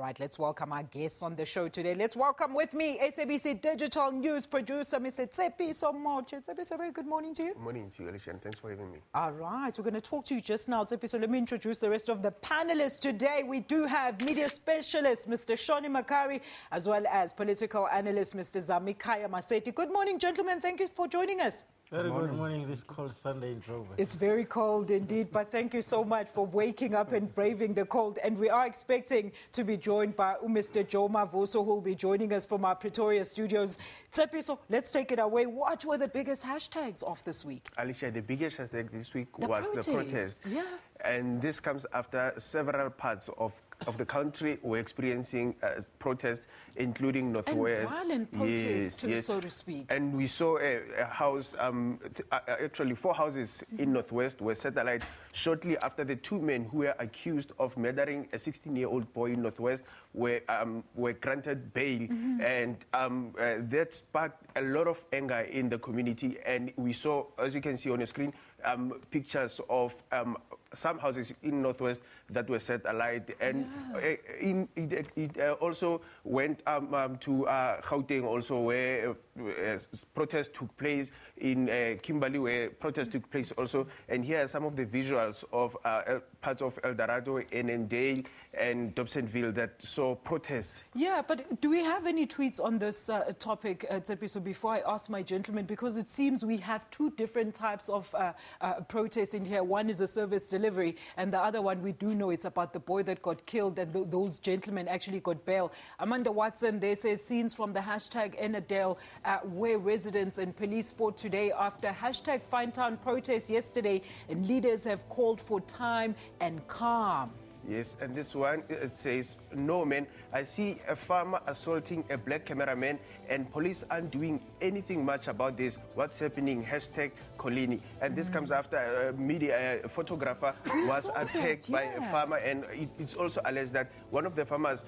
right, let's welcome our guests on the show today. Let's welcome with me SABC Digital News producer, Mr. Tshepiso Moche. Tshepiso, very good morning to you. Good morning to you, Alicia, and thanks for having me. All right, we're going to talk to you just now, Tshepiso. Let me introduce the rest of the panelists today. We do have media specialist, Mr. Shoni Makari, as well as political analyst, Mr. Zamikaya Maseti. Good morning, gentlemen. Thank you for joining us. Very good morning, this cold Sunday in Joburg. It's very cold indeed, but thank you so much for waking up and braving the cold. And we are expecting to be joined by Mr. Joe Mavoso, who will be joining us from our Pretoria studios. Tshepiso, let's take it away. What were the biggest hashtags of this week? Alicia, the biggest hashtag this week was the protest. Yeah. And this comes after several parts of the country were experiencing protests, including Northwest. And violent protests, yes. so to speak. And we saw a house, actually 4 houses in Northwest were set alight shortly after the 2 men who were accused of murdering a 16-year-old boy in Northwest were granted bail. And that sparked a lot of anger in the community. And we saw, as you can see on the screen, pictures of some houses in Northwest that were set alight, and it also went to Gauteng also, where protests took place in Kimberley, where protests took place also. And here are some of the visuals of parts of El Dorado, Annandale, and Dobsonville that saw protests. Yeah, but do we have any tweets on this topic, Tshepiso, before I ask my gentleman? Because it seems we have 2 different types of protests in here. One is a service delivery, and the other one, we do know it's about the boy that got killed, and those gentlemen actually got bail. Amanda Watson, they say scenes from the hashtag Annandale, where residents and police fought today after hashtag Finetown protest yesterday, and leaders have called for time and calm. Yes, and this one, it says, no man, I see a farmer assaulting a black cameraman and police aren't doing anything much about this. What's happening? Hashtag Colini. And this comes after a photographer was attacked by a farmer, and it's also alleged that one of the farmers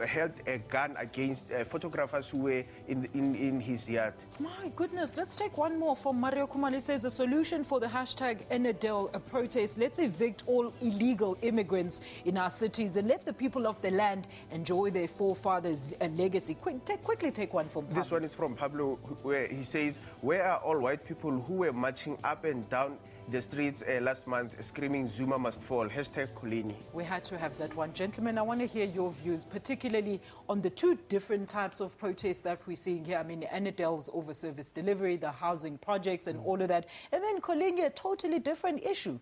held a gun against photographers who were in his yard. My goodness, let's take one more from Mario Kumali. Says the solution for the hashtag Annandale protest, let's evict all illegal immigrants in our cities and let the people of the land enjoy their forefathers' legacy. Quickly take one from Pablo. This one is from Pablo, where he says, where are all white people who were marching up and down the streets last month screaming Zuma must fall? Hashtag Colini. We had to have that one. Gentlemen, I want to hear your views, particularly on the 2 different types of protests that we're seeing here. I mean, Annandale's over service delivery, the housing projects and all of that. And then Colini, a totally different issue.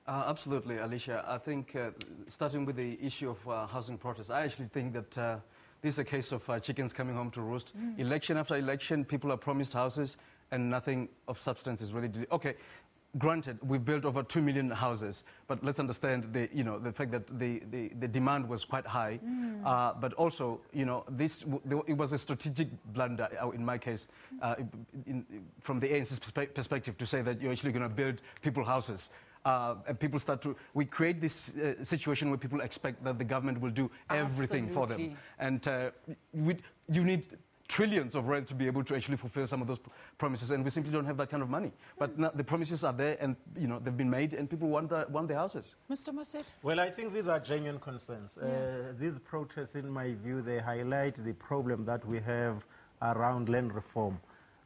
Absolutely, Alicia. I think starting with the issue of housing protests, I actually think that this is a case of chickens coming home to roost. Election after election, people are promised houses and nothing of substance is really okay. Granted, we built over 2 million houses, but let's understand the fact that the demand was quite high. But also, it was a strategic blunder in my case, from the ANC's perspective, to say that you're actually going to build people houses. And people we create this situation where people expect that the government will do everything for them. And you need trillions of rand to be able to actually fulfill some of those promises, and we simply don't have that kind of money. But now the promises are there, and they've been made, and people want their houses. Mr. Masset? Well, I think these are genuine concerns. These protests, in my view, they highlight the problem that we have around land reform.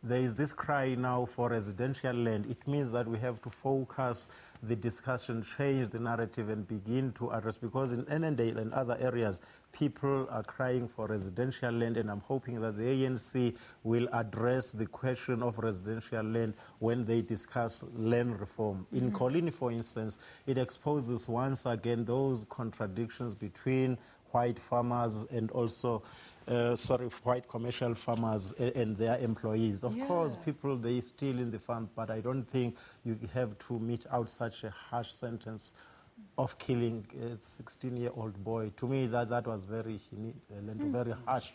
There is this cry now for residential land. It means that we have to focus the discussion, change the narrative, and begin to address, because in Annandale and other areas, people are crying for residential land, and I'm hoping that the ANC will address the question of residential land when they discuss land reform. In Colini, for instance, it exposes once again those contradictions between white farmers and also white commercial farmers and their employees. Of course, people, they steal in the farm, but I don't think you have to mete out such a harsh sentence of killing a 16-year-old boy. To me, that was very very harsh.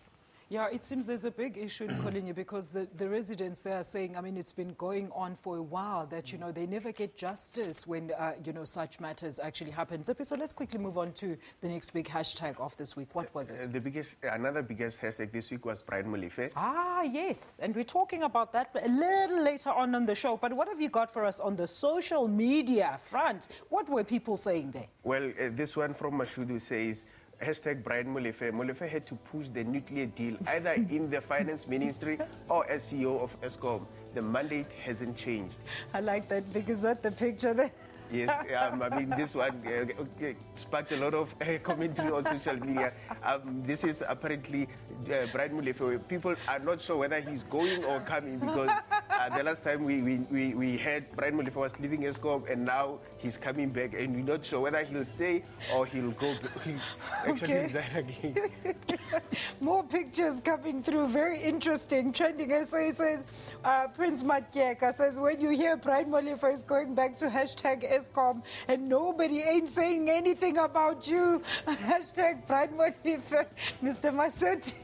Yeah, it seems there's a big issue in Colini, because the residents there are saying, I mean, it's been going on for a while, that, they never get justice when, such matters actually happen. So let's quickly move on to the next big hashtag of this week. What was it? Another biggest hashtag this week was Brian Molefe. Ah, yes. And we're talking about that a little later on the show. But what have you got for us on the social media front? What were people saying there? Well, this one from Mashudu says, hashtag Brian Molefe. Molefe had to push the nuclear deal either in the finance ministry or as CEO of ESCOM. The mandate hasn't changed. I like that because that's the picture there. Yes, I mean, this one sparked a lot of commentary on social media. This is apparently Brian Molefe. People are not sure whether he's going or coming because the last time we heard Brian Molefe was leaving ESCOM and now he's coming back and we're not sure whether he'll stay or he'll go. Actually resign again. More pictures coming through. Very interesting. Trending essay says, Prince Matyeka says, when you hear Brian Molefe is going back to hashtag ESCOM and nobody ain't saying anything about you. Hashtag Brian Molefe. Mr. Massetti.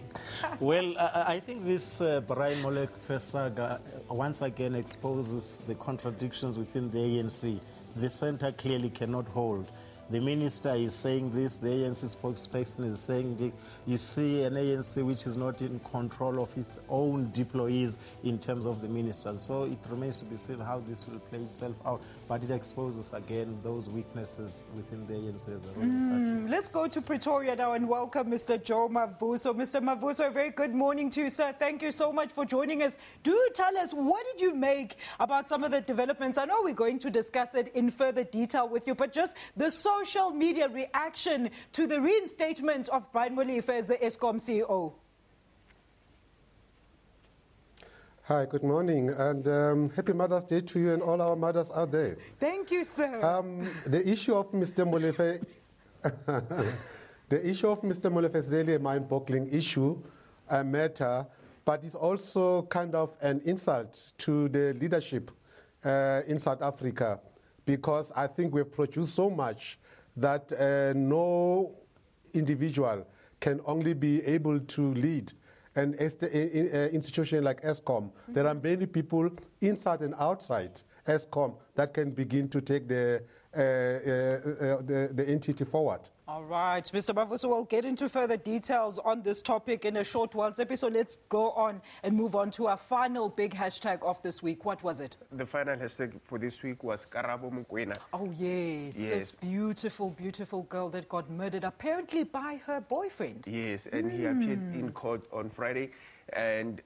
Well, I think this Brian Molefe saga once again exposes the contradictions within the ANC. The centre clearly cannot hold. The minister is saying this, the ANC spokesperson is saying this. You see an ANC which is not in control of its own deployees in terms of the ministers. So it remains to be seen how this will play itself out. But it exposes again those weaknesses within the ANC as a party. Let's go to Pretoria now and welcome Mr. Joe Mavuso. Mr. Mavuso, a very good morning to you, sir. Thank you so much for joining us. Do tell us, what did you make about some of the developments? I know we're going to discuss it in further detail with you, but just the social media reaction to the reinstatement of Brian Molefe as the ESCOM CEO. Hi, good morning, and happy Mother's Day to you and all our mothers out there. Thank you, sir. The issue of Mr. Molefe, the issue of Mr. Molefe is really a mind-boggling issue, a matter, but it's also kind of an insult to the leadership in South Africa, because I think we've produced so much that no individual can only be able to lead an institution like ESCOM. There are many people inside and outside ESCOM that can begin to take the entity forward. All right, Mr. Mavuso, we'll get into further details on this topic in a short while. So let's go on and move on to our final big hashtag of this week. What was it? The final hashtag for this week was Karabo Mokwena. Oh, yes. This beautiful, beautiful girl that got murdered, apparently by her boyfriend. Yes, and he appeared in court on Friday. And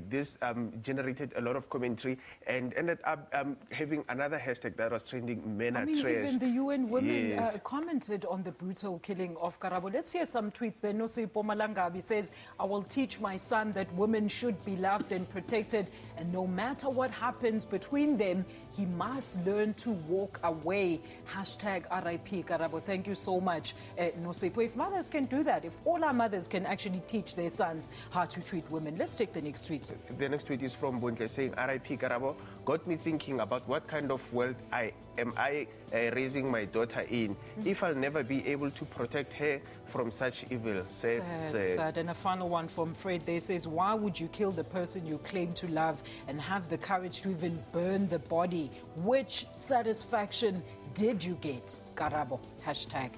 this generated a lot of commentary and ended up having another hashtag that was trending, men are trash. Even the UN women commented on the brutal killing of Karabo. Let's hear some tweets there. Nosipho Malangabi says, I will teach my son that women should be loved and protected, and no matter what happens between them, he must learn to walk away. Hashtag RIP Karabo. Thank you so much, Nosipho. If mothers can do that, if all our mothers can actually teach their sons how to treat women. Let's take the next tweet. The next tweet is from Bontle saying, RIP Karabo, got me thinking about what kind of world am I raising my daughter in if I'll never be able to protect her from such evil. Sad. And a final one from Fred there says, why would you kill the person you claim to love and have the courage to even burn the body? Which satisfaction did you get? Karabo. Hashtag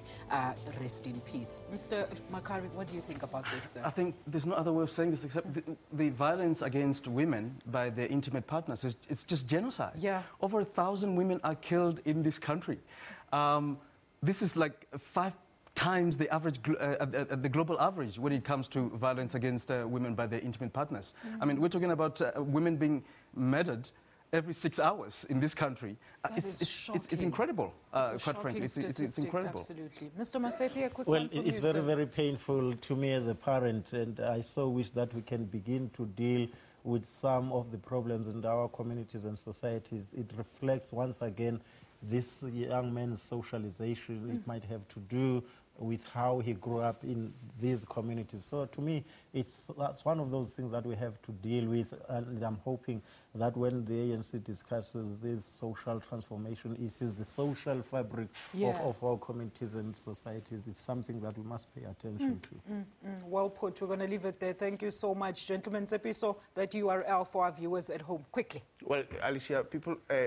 rest in peace. Mr. Makari, what do you think about this? I think there's no other way of saying this except the violence against women by their intimate partners. It's just genocide. Yeah. Over 1,000 women are killed in this country. This is like 5 times the average, the global average when it comes to violence against women by their intimate partners. I mean, we're talking about women being murdered every 6 hours in this country. It's incredible, quite frankly. It's incredible. Absolutely. Mr. Massetti, a quick well, one from it's you, very, very painful to me as a parent, and I so wish that we can begin to deal with some of the problems in our communities and societies. It reflects, once again, this young man's socialization. It might have to do with how he grew up in these communities. So to me, that's one of those things that we have to deal with, and I'm hoping that when the ANC discusses these social transformation issues, the social fabric of our communities and societies, it's something that we must pay attention to. Well put. We're going to leave it there. Thank you so much, gentlemen. Tshepiso, that URL for our viewers at home. Quickly. Well, Alicia,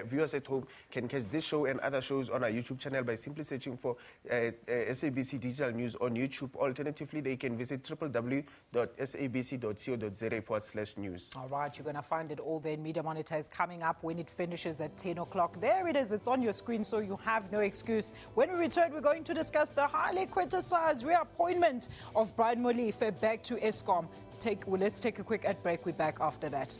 viewers at home can catch this show and other shows on our YouTube channel by simply searching for SABC Digital News on YouTube. Alternatively, they can visit www.sabc.co.za www.sabc.co.za/news. All right, you're going to find it all there. Media Monitor is coming up when it finishes at 10 o'clock. There it is. It's on your screen, so you have no excuse. When we return, we're going to discuss the highly criticized reappointment of Brian Molefe back to ESCOM. Let's take a quick ad break. We're back after that.